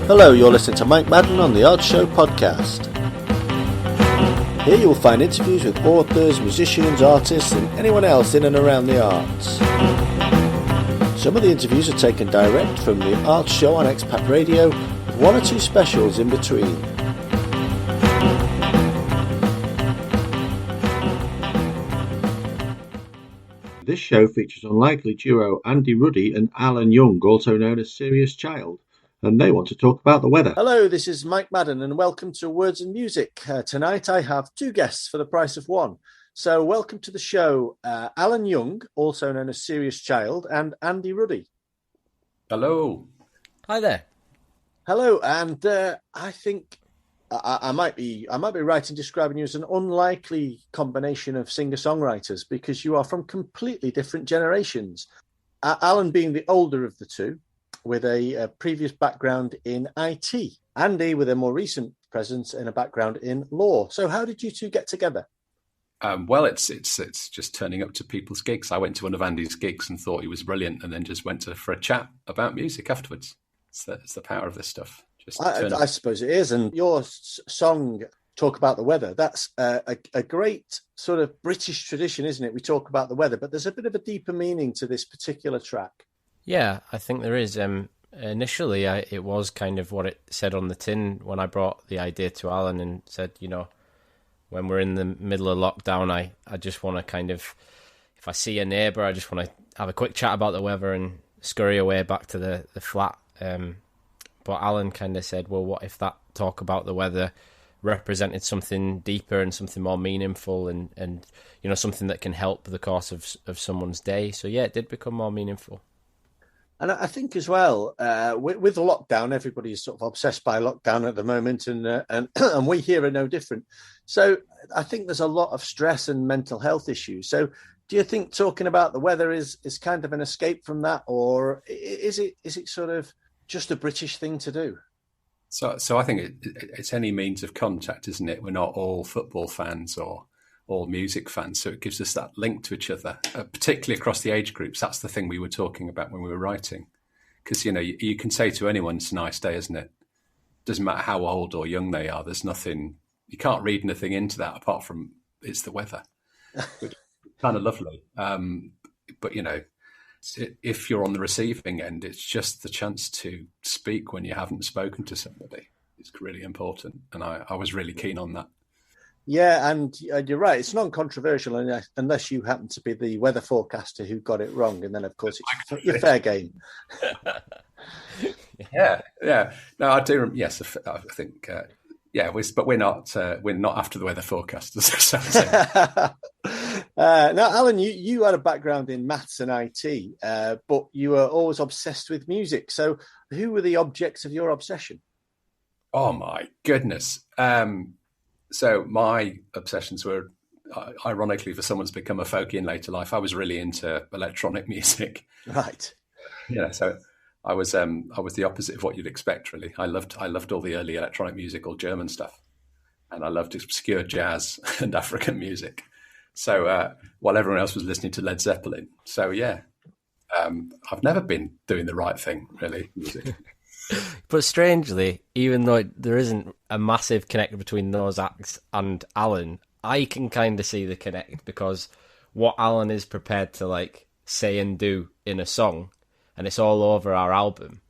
Hello, you're listening to Mike Madden on the Art Show podcast. Here you'll find interviews with authors, musicians, artists and anyone else in and around the arts. Some of the interviews are taken direct from the Art Show on Expat Radio, with one or two specials in between. This show features unlikely duo Andy Ruddy and Alan Young, also known as Serious Child, and they want to talk about the weather. Hello, this is Mike Madden and welcome to Words and Music. Tonight I have two guests for the price of one. So welcome to the show, Alan Young, also known as Serious Child, and Andy Ruddy. Hello. Hi there. Hello, and I think I might be right in describing you as an unlikely combination of singer-songwriters because you are from completely different generations. Alan being the older of the two, with a previous background in IT. Andy with a more recent presence in a background in law. So how did you two get together? Well, it's just turning up to people's gigs. I went to one of Andy's gigs and thought he was brilliant, and then just went for a chat about music afterwards. It's the power of this stuff. I suppose it is. And your song, Talk About the Weather, that's a great sort of British tradition, isn't it? We talk about the weather, but there's a bit of a deeper meaning to this particular track. Yeah, I think there is. Initially, it was kind of what it said on the tin when I brought the idea to Alan and said, you know, when we're in the middle of lockdown, I just want to kind of, if I see a neighbour, I just want to have a quick chat about the weather and scurry away back to the flat. But Alan kind of said, well, what if that talk about the weather represented something deeper and something more meaningful and you know, something that can help the course of someone's day. So yeah, it did become more meaningful. And I think as well, with the lockdown, everybody is sort of obsessed by lockdown at the moment, and we here are no different. So I think there's a lot of stress and mental health issues. So do you think talking about the weather is kind of an escape from that, or is it sort of just a British thing to do? So I think it's any means of contact, isn't it? We're not all football fans or all music fans, so it gives us that link to each other, particularly across the age groups. That's the thing we were talking about when we were writing, because you know you can say to anyone, "It's a nice day, isn't it?" Doesn't matter how old or young they are. There's nothing, you can't read anything into that apart from it's the weather. Which is kind of lovely, but you know, if you're on the receiving end, it's just the chance to speak when you haven't spoken to somebody. It's really important, and I was really keen on that. Yeah, and you're right. It's non-controversial unless you happen to be the weather forecaster who got it wrong, and then of course it's your fair game. Yeah. No, I do. Yes, I think. But we're not after the weather forecasters. Now, Alan, you had a background in maths and IT, but you were always obsessed with music. So, who were the objects of your obsession? Oh my goodness. So my obsessions were, ironically, for someone who's become a folkie in later life, I was really into electronic music. Right. Yeah. So I was the opposite of what you'd expect, really. I loved all the early electronic music, all German stuff, and I loved obscure jazz and African music. So while everyone else was listening to Led Zeppelin, so yeah, I've never been doing the right thing, really. Music. But strangely, even though there isn't a massive connect between those acts and Alan, I can kind of see the connect, because what Alan is prepared to like say and do in a song, and it's all over our album,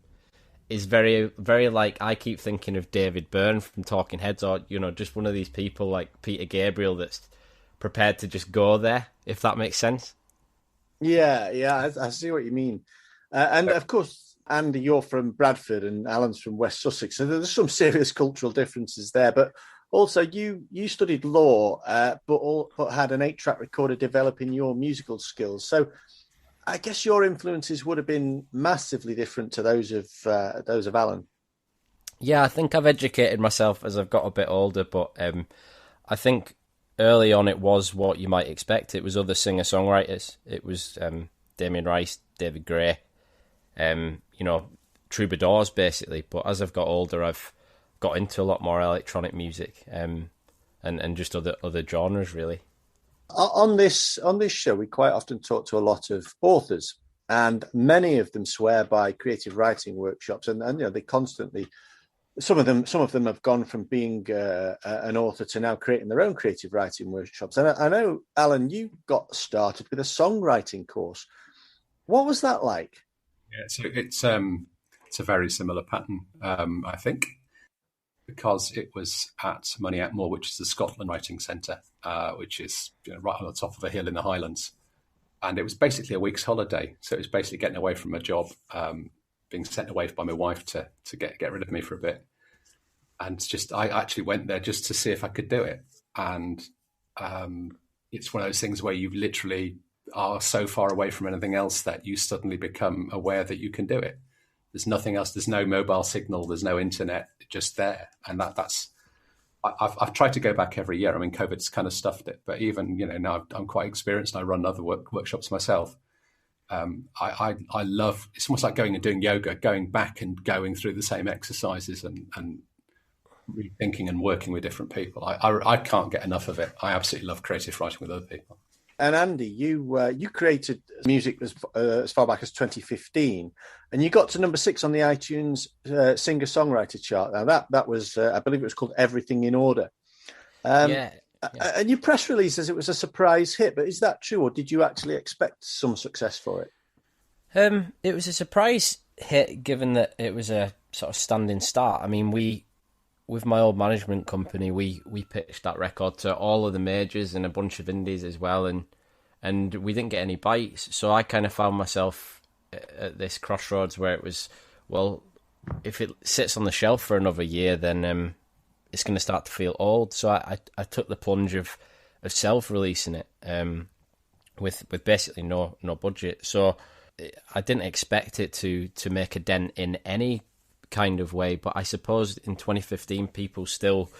is very, very like, I keep thinking of David Byrne from Talking Heads, or, you know, just one of these people like Peter Gabriel that's prepared to just go there, if that makes sense. Yeah, I see what you mean. And of course, Andy, you're from Bradford and Alan's from West Sussex, so there's some serious cultural differences there. But also, you studied law, but had an 8-track recorder developing your musical skills. So I guess your influences would have been massively different to those of Alan. Yeah, I think I've educated myself as I've got a bit older, but I think early on it was what you might expect. It was other singer-songwriters. It was Damien Rice, David Gray, you know, troubadours basically. But as I've got older, I've got into a lot more electronic music and just other genres really. On this show, we quite often talk to a lot of authors, and many of them swear by creative writing workshops, and you know, they constantly some of them have gone from being an author to now creating their own creative writing workshops. And I know, Alan, you got started with a songwriting course. What was that like? Yeah, so it's a very similar pattern, I think, because it was at Money Out More, which is the Scotland Writing Centre, which is right on the top of a hill in the Highlands. And it was basically a week's holiday. So it was basically getting away from my job, being sent away by my wife to get rid of me for a bit. And I actually went there just to see if I could do it. And it's one of those things where you literally are so far away from anything else that you suddenly become aware that you can do it. There's nothing else. There's no mobile signal. There's no internet, just there. And I've tried to go back every year. I mean, COVID's kind of stuffed it, but even, now I'm quite experienced and I run other workshops myself. I love, it's almost like going and doing yoga, going back and going through the same exercises and rethinking and working with different people. I can't get enough of it. I absolutely love creative writing with other people. And Andy, you created music as far back as 2015, and you got to number 6 on the iTunes singer-songwriter chart. Now that was, I believe it was called Everything in Order. Yeah. And your press release says it was a surprise hit, but is that true, or did you actually expect some success for it? It was a surprise hit, given that it was a sort of standing start. I mean, with my old management company, we pitched that record to all of the majors and a bunch of indies as well, and we didn't get any bites. So I kind of found myself at this crossroads where it was, well, if it sits on the shelf for another year, then it's going to start to feel old. So I took the plunge of self-releasing it with basically no budget. So I didn't expect it to make a dent in any kind of way, but I suppose in 2015 people still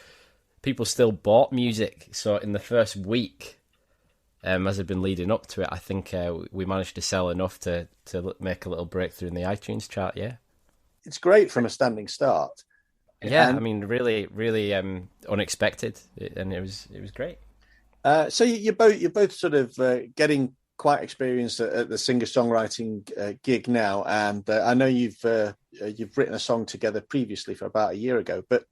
bought music. So in the first week, as I've been leading up to it, I think we managed to sell enough to make a little breakthrough in the iTunes chart. Yeah, it's great from a standing start. Yeah, I mean, really unexpected, and it was great. So you're both sort of getting quite experienced at the singer-songwriting gig now, and I know you've written a song together previously for about a year ago, but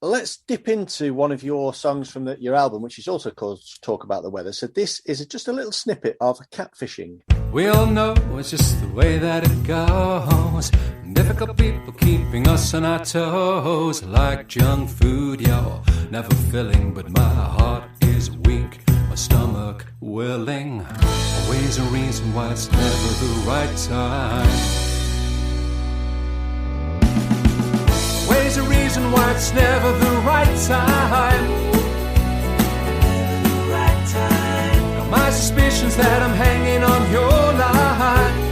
let's dip into one of your songs from your album, which is also called Talk About the Weather. So this is just a little snippet of Catfishing. We all know it's just the way that it goes. Difficult people keeping us on our toes. Like junk food, yo, never filling, but my heart is weak, my stomach willing. Always a reason why it's never the right time. Always a reason why it's never the right time. Never the right time. Now my suspicions that I'm hanging on your line.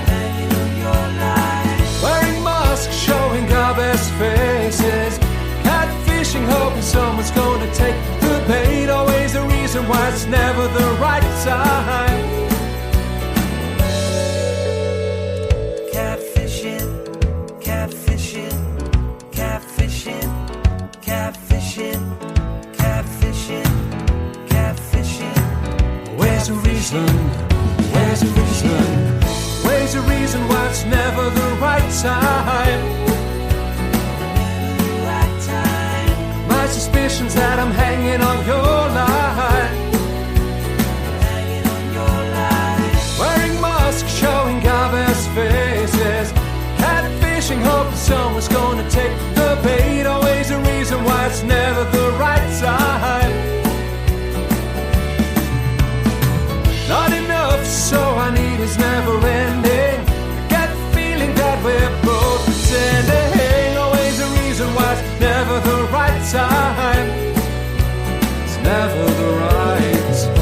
Hanging on your line. Wearing masks, showing our best faces. Catfishing, hoping someone's gonna take the bait. Always a reason why it's never the right time. Catfishing, catfishing, catfishing, catfishing, catfishing, catfishing. Where's the reason? Where's the reason? Where's the reason why it's never the right time? My suspicions that I'm hanging on your line. Hanging on your line. Wearing masks, showing our best faces. Catfishing, hoping someone's gonna take the bait. Always a reason why it's never the right time. Not enough, so I need is never ending. I get the feeling that we're both pretending. Always a reason why it's never the right time. It's never the right time.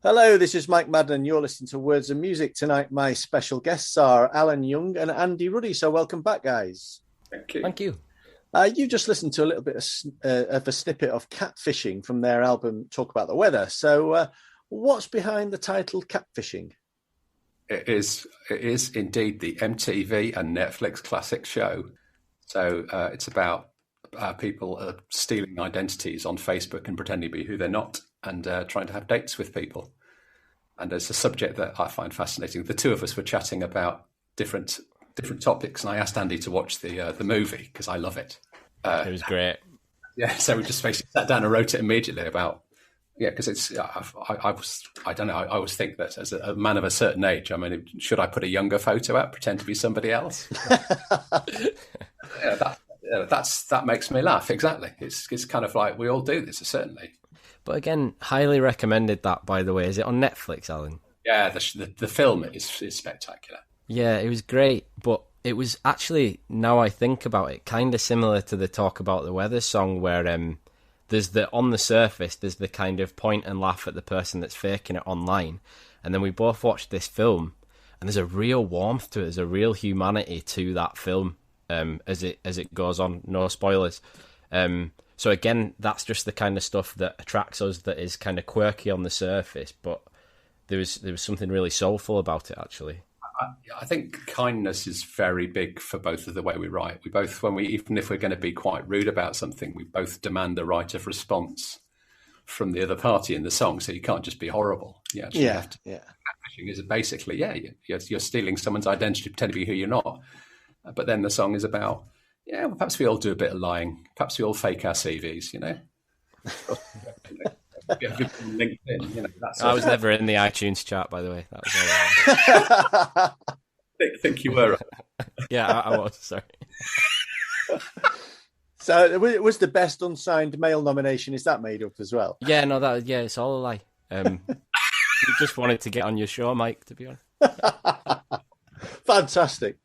Hello, this is Mike Madden. You're listening to Words and Music. Tonight, my special guests are Alan Young and Andy Ruddy. So welcome back, guys. Thank you. Thank you. You just listened to a little bit of a snippet of Catfishing from their album Talk About the Weather. So what's behind the title Catfishing? It is indeed the MTV and Netflix classic show. So it's about people stealing identities on Facebook and pretending to be who they're not, and trying to have dates with people. And it's a subject that I find fascinating. The two of us were chatting about different topics, and I asked Andy to watch the movie because I love it. It was great. Yeah, so we just basically sat down and wrote it immediately about, because it's, I don't know, I always think that as a man of a certain age, I mean, should I put a younger photo out, pretend to be somebody else? That makes me laugh, exactly. It's kind of like, we all do this, certainly. But again, highly recommended that, by the way. Is it on Netflix, Alan? Yeah, the film is spectacular. Yeah, it was great, but it was actually, now I think about it, kind of similar to the Talk About the Weather song, where on the surface, there's the kind of point and laugh at the person that's faking it online. And then we both watched this film, and there's a real warmth to it. There's a real humanity to that film as it goes on. No spoilers. So again, that's just the kind of stuff that attracts us, that is kind of quirky on the surface, but there was something really soulful about it, actually. I think kindness is very big for both of the way we write. We both, even if we're going to be quite rude about something, we both demand a right of response from the other party in the song. So you can't just be horrible. You actually have to. Yeah. Catfishing is basically, you're stealing someone's identity, pretending to be who you're not. But then the song is about, well, perhaps we all do a bit of lying. Perhaps we all fake our CVs, LinkedIn, I was never in the iTunes chart, by the way. That was all I think you were. Yeah, I was, sorry. So it was the best unsigned male nomination. Is that made up as well? Yeah, no, it's all a lie. We just wanted to get on your show, Mike, to be honest. Fantastic.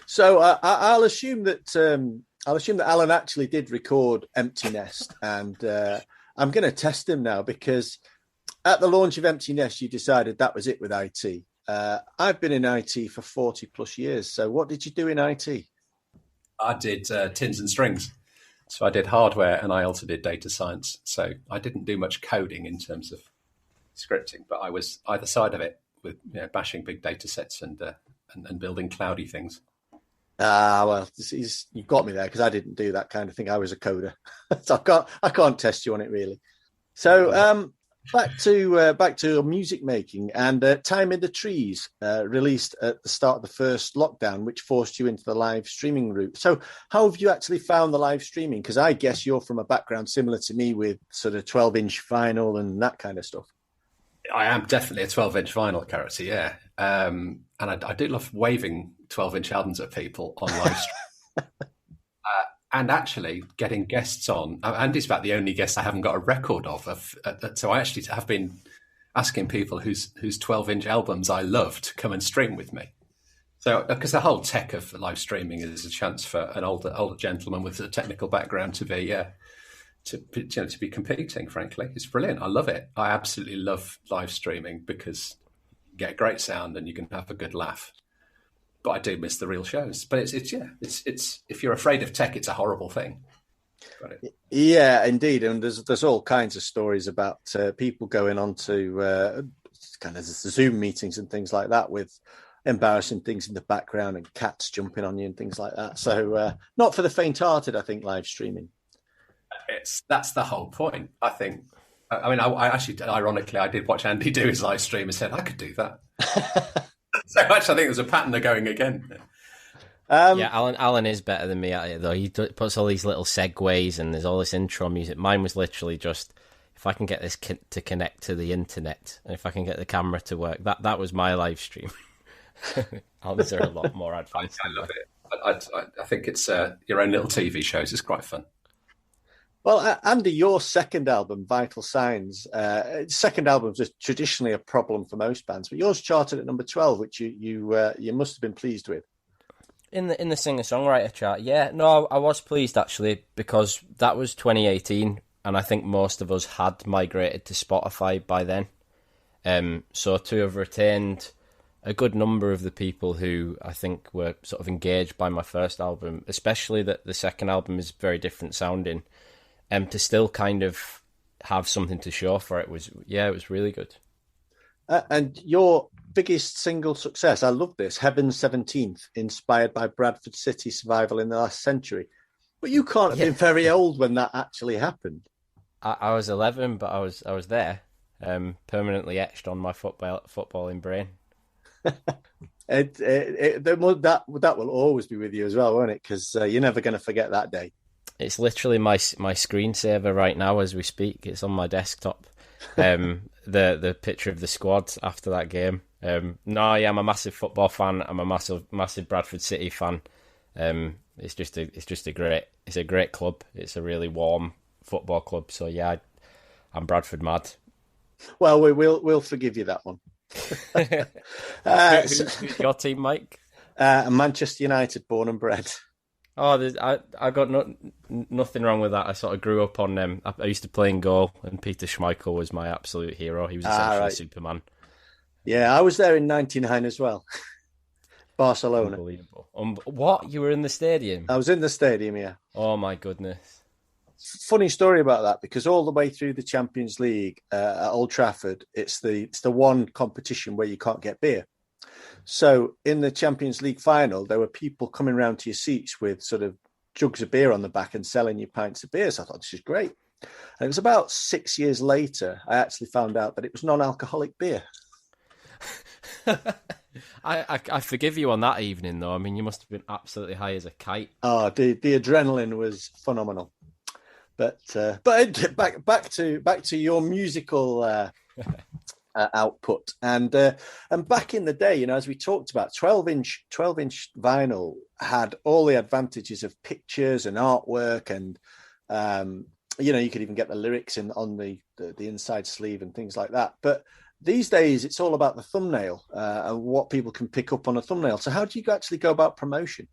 So I'll assume that Alan actually did record Empty Nest, and I'm going to test him now, because at the launch of Empty Nest, you decided that was it with IT. I've been in IT for 40 plus years. So what did you do in IT? I did tins and strings. So I did hardware, and I also did data science. So I didn't do much coding in terms of scripting, but I was either side of it, with bashing big data sets and building cloudy things. Well, you got me there, because I didn't do that kind of thing. I was a coder, so I can't test you on it really. So back to music making, and Time in the Trees released at the start of the first lockdown, which forced you into the live streaming route. So how have you actually found the live streaming? Because I guess you're from a background similar to me, with sort of 12-inch vinyl and that kind of stuff. I am definitely a 12-inch vinyl character, yeah. And I do love waving 12-inch albums at people on live stream. And actually getting guests on. Andy's about the only guest I haven't got a record of. So I actually have been asking people whose 12-inch albums I love to come and stream with me. So, because the whole tech of live streaming is a chance for an older gentleman with a technical background to be competing, frankly. It's brilliant. I love it. I absolutely love live streaming, because you get great sound and you can have a good laugh. But I do miss the real shows. But it's if you're afraid of tech, it's a horrible thing. Yeah, indeed. And there's all kinds of stories about people going on to kind of Zoom meetings and things like that, with embarrassing things in the background and cats jumping on you and things like that. So not for the faint-hearted, I think, live streaming. That's the whole point, I think. I mean, I actually, ironically, I did watch Andy do his live stream and said, I could do that. So actually, I think there's a pattern of going again. Alan is better than me at it, though. He puts all these little segues, and there's all this intro music. Mine was literally just, if I can get this to connect to the internet, and if I can get the camera to work, that was my live stream. Alan's are a lot more advanced. I love it. I think it's your own little TV shows. It's quite fun. Well, Andy, your second album, Vital Signs, second albums are traditionally a problem for most bands, but yours charted at number 12, which you must have been pleased with. In the singer-songwriter chart, yeah. No, I was pleased, actually, because that was 2018, and I think most of us had migrated to Spotify by then. So to have retained a good number of the people who I think were sort of engaged by my first album, especially that the second album is very different sounding, to still kind of have something to show for it was really good. And your biggest single success, I love this, Heaven 17th, inspired by Bradford City survival in the last century. But you can't have been very old when that actually happened. I was 11, but I was there. permanently etched on my footballing brain. That will always be with you as well, won't it? Because you're never going to forget that day. It's literally my screensaver right now as we speak. It's on my desktop. The picture of the squad after that game. No, yeah, I'm a massive football fan. I'm a massive Bradford City fan. It's a great club. It's a really warm football club. So yeah, I'm Bradford mad. Well, we'll forgive you that one. Who's your team, Mike? Manchester United, born and bred. Oh, I got nothing wrong with that. I sort of grew up on them. I used to play in goal, and Peter Schmeichel was my absolute hero. He was essentially Superman. Yeah, I was there in '99 as well. Barcelona. Unbelievable. What? You were in the stadium? I was in the stadium, yeah. Oh my goodness. Funny story about that, because all the way through the Champions League at Old Trafford, it's the one competition where you can't get beer. So in the Champions League final, there were people coming round to your seats with sort of jugs of beer on the back and selling you pints of beer. So I thought, this is great. And it was about 6 years later, I actually found out that it was non-alcoholic beer. I forgive you on that evening, though. I mean, you must have been absolutely high as a kite. Oh, the adrenaline was phenomenal. But back to your musical output, and back in the day, as we talked about, 12-inch vinyl had all the advantages of pictures and artwork, and you could even get the lyrics on the inside sleeve and things like that. But these days, it's all about the thumbnail and what people can pick up on a thumbnail. So how do you actually go about promotion?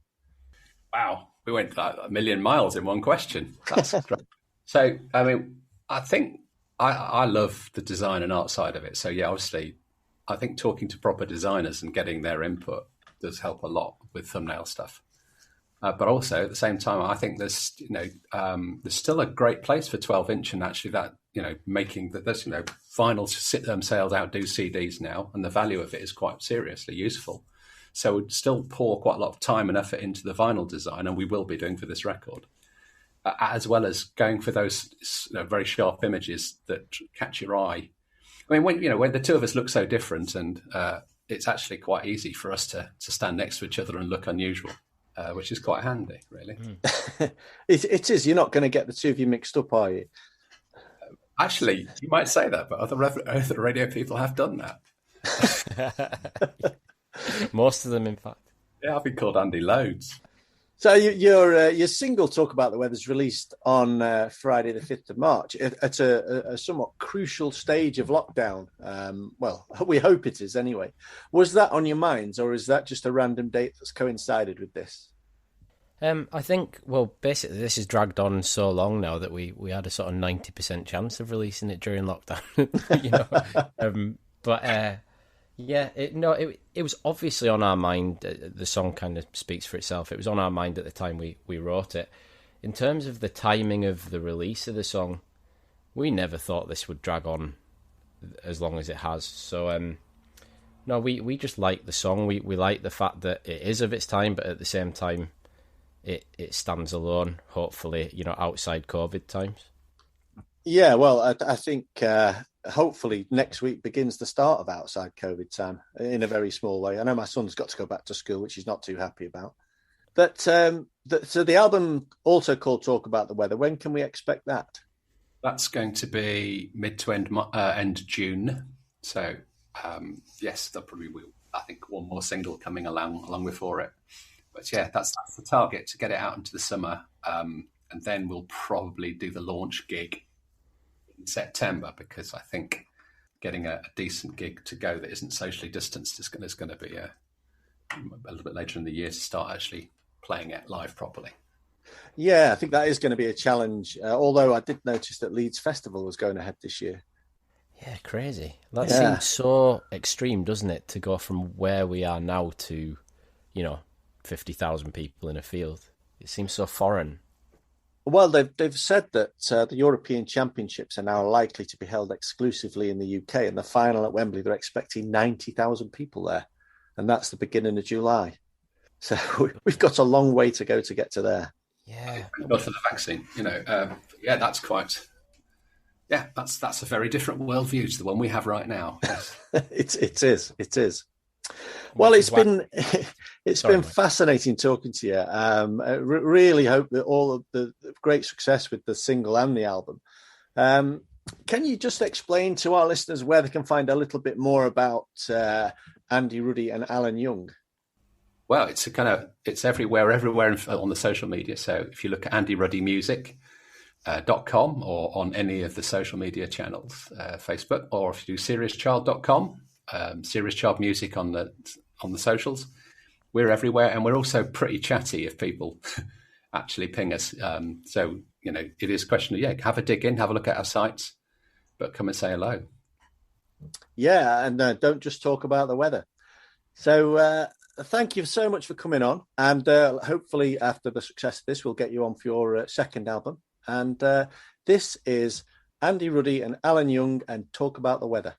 Wow, we went like a million miles in one question. That's great. So, I mean, I think I love the design and art side of it. So, yeah, obviously, I think talking to proper designers and getting their input does help a lot with thumbnail stuff. But also, at the same time, I think there's still a great place for 12-inch, and actually that, making that there's, vinyl sales outdo CDs now, and the value of it is quite seriously useful. So we'd still pour quite a lot of time and effort into the vinyl design, and we will be doing for this record. As well as going for those very sharp images that catch your eye. I mean, when the two of us look so different, and it's actually quite easy for us to stand next to each other and look unusual, which is quite handy, really. It is. You're not going to get the two of you mixed up, are you? Actually, you might say that, but other radio people have done that. Most of them, in fact. Yeah, I've been called Andy loads. So your single "Talk About the Weather's" released on Friday the 5th of March at a somewhat crucial stage of lockdown. Well, we hope it is anyway. Was that on your minds, or is that just a random date that's coincided with this? I think, well, basically this has dragged on so long now that we had a sort of 90% chance of releasing it during lockdown. Yeah, it was obviously on our mind. The song kind of speaks for itself. It was on our mind at the time we wrote it. In terms of the timing of the release of the song, we never thought this would drag on as long as it has. So, no, we just like the song. We like the fact that it is of its time, but at the same time, it stands alone, hopefully, outside COVID times. Yeah, well, I think hopefully next week begins the start of outside COVID time in a very small way. I know my son's got to go back to school, which he's not too happy about. But so the album also called "Talk About the Weather." When can we expect that? That's going to be mid to end June. So yes, there'll probably be, I think, one more single coming along before it. But yeah, that's the target, to get it out into the summer, and then we'll probably do the launch gig in September, because I think getting a decent gig to go that isn't socially distanced is going to be a little bit later in the year to start actually playing it live properly. Yeah, I think that is going to be a challenge. Although I did notice that Leeds Festival was going ahead this year. Yeah, crazy. That seems so extreme, doesn't it, to go from where we are now to, 50,000 people in a field. It seems so foreign. Well, they've said that the European Championships are now likely to be held exclusively in the UK, and the final at Wembley, they're expecting 90,000 people there, and that's the beginning of July. So we've got a long way to go to get to there. Yeah. Thank God for the vaccine. That's quite Yeah, that's a very different worldview to the one we have right now. Yes. It is. Well, it's been fascinating talking to you. I really hope that all of the great success with the single and the album. Can you just explain to our listeners where they can find a little bit more about Andy Ruddy and Alan Young? Well, it's everywhere on the social media. So if you look at andyruddymusic.com or on any of the social media channels, Facebook, or if you do seriouschild.com, Serious Child Music on the socials, we're everywhere, and we're also pretty chatty if people actually ping us. So it is a question of have a dig in, have a look at our sites, but come and say hello. Yeah, and don't just talk about the weather. So thank you so much for coming on, and hopefully after the success of this, we'll get you on for your second album. And this is Andy Ruddy and Alan Young and Talk About the Weather.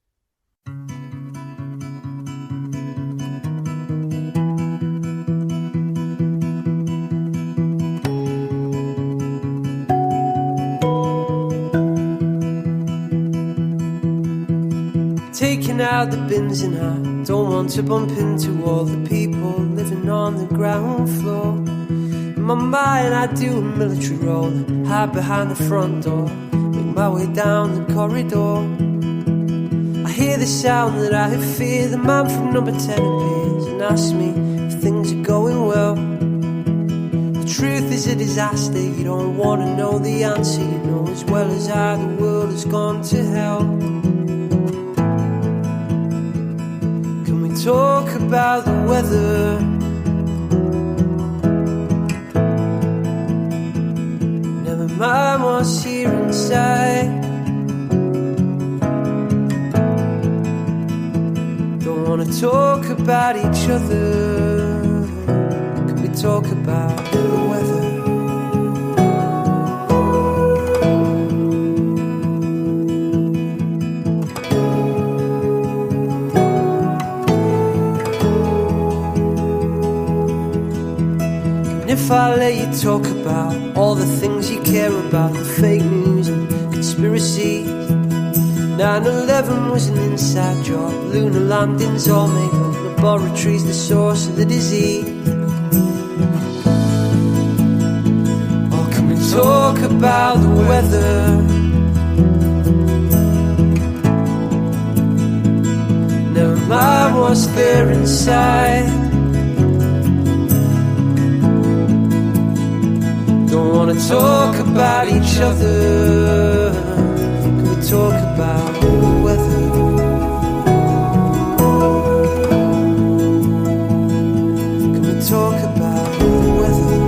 Taking out the bins and I don't want to bump into all the people living on the ground floor. In my mind I do a military roll, hide behind the front door, make my way down the corridor. I hear the sound that I fear, the man from number 10 appears and asks me if things are going well. The truth is a disaster, you don't want to know the answer. You know as well as I, the world has gone to hell. Talk about the weather. Never mind what's here inside. Don't wanna talk about each other. Can we talk about the weather? If I let you talk about all the things you care about, the fake news and conspiracies. 9/11 was an inside job, lunar landings all made up, laboratories the source of the disease. Or can we talk about the weather? Never mind what's there inside. Don't wanna talk about each other. Can we talk about the weather? Can we talk about the weather?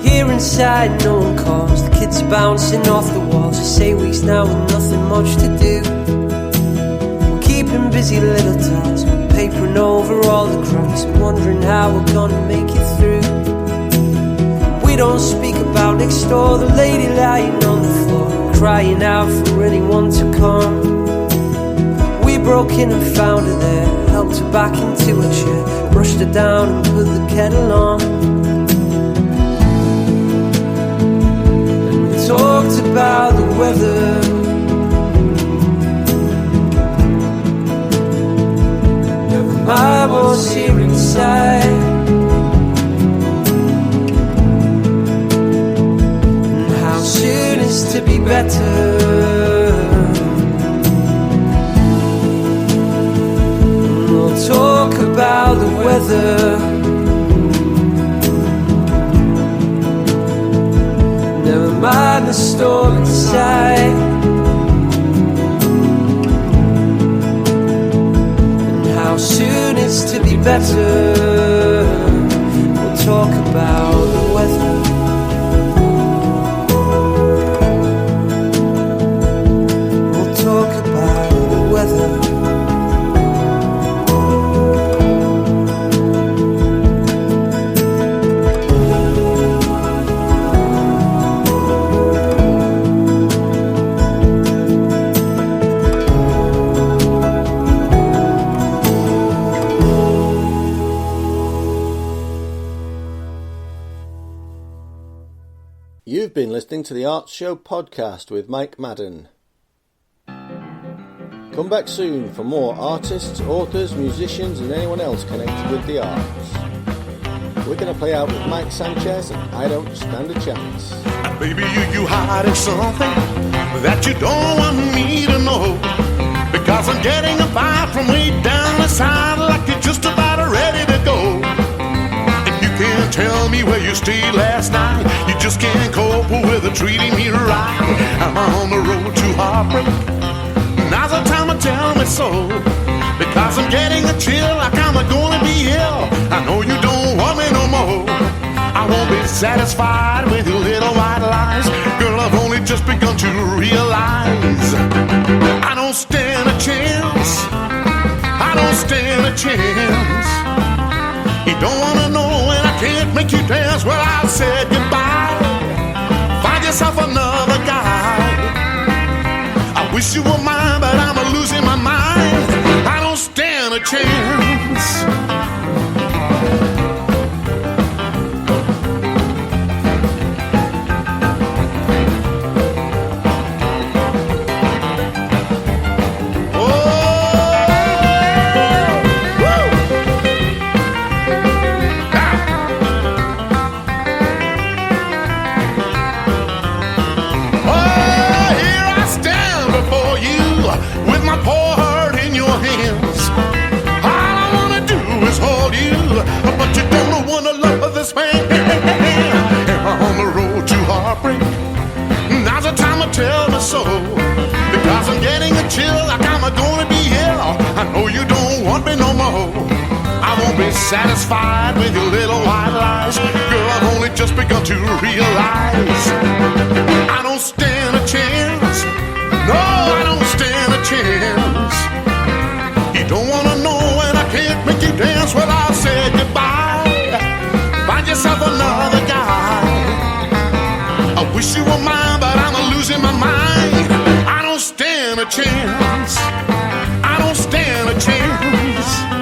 Here inside no one calls, the kids are bouncing off the walls. It's 8 weeks now with nothing much to do. We're keeping busy little tasks, papering over all the cracks, wondering how we're gonna make it through. We don't speak about next door, the lady lying on the floor, crying out for anyone to come. We broke in and found her there, helped her back into a chair, brushed her down and put the kettle on. And we talked about the weather. My was here inside, and how soon is to be better. And we'll talk about the weather. Never mind the storm inside. How soon it's to be better. We'll talk about the weather. We'll talk about the weather. You've been listening to the Arts Show podcast with Mike Madden. Come back soon for more artists, authors, musicians and anyone else connected with the arts. We're going to play out with Mike Sanchez and I Don't Stand a Chance. Baby, you hiding something that you don't want me to know, because I'm getting a vibe from way down the side, like you're just about ready to go. And you can't tell me where you stayed last night, you just can't cope with treating me right. I'm on the road to heartbreak, now's the time to tell me so, because I'm getting a chill like I'm gonna be ill. I know you don't want me no more. I won't be satisfied with your little white lies. Girl, I've only just begun to realize I don't stand a chance. I don't stand a chance. You don't wanna know and I can't make you dance. Well, I said goodbye. Find yourself another guy. I wish you were mine, but I'm losing my mind. I don't stand a chance. Tell me so, because I'm getting a chill like I'm gonna be ill. I know you don't want me no more. I won't be satisfied with your little white lies. Girl, I've only just begun to realize I don't stand a chance. No, I don't stand a chance. You don't wanna know and I can't make you dance. Well, I'll say goodbye. Find yourself another guy. I wish you were mine, but I'm losing my mind. I don't stand a chance. I don't stand a chance.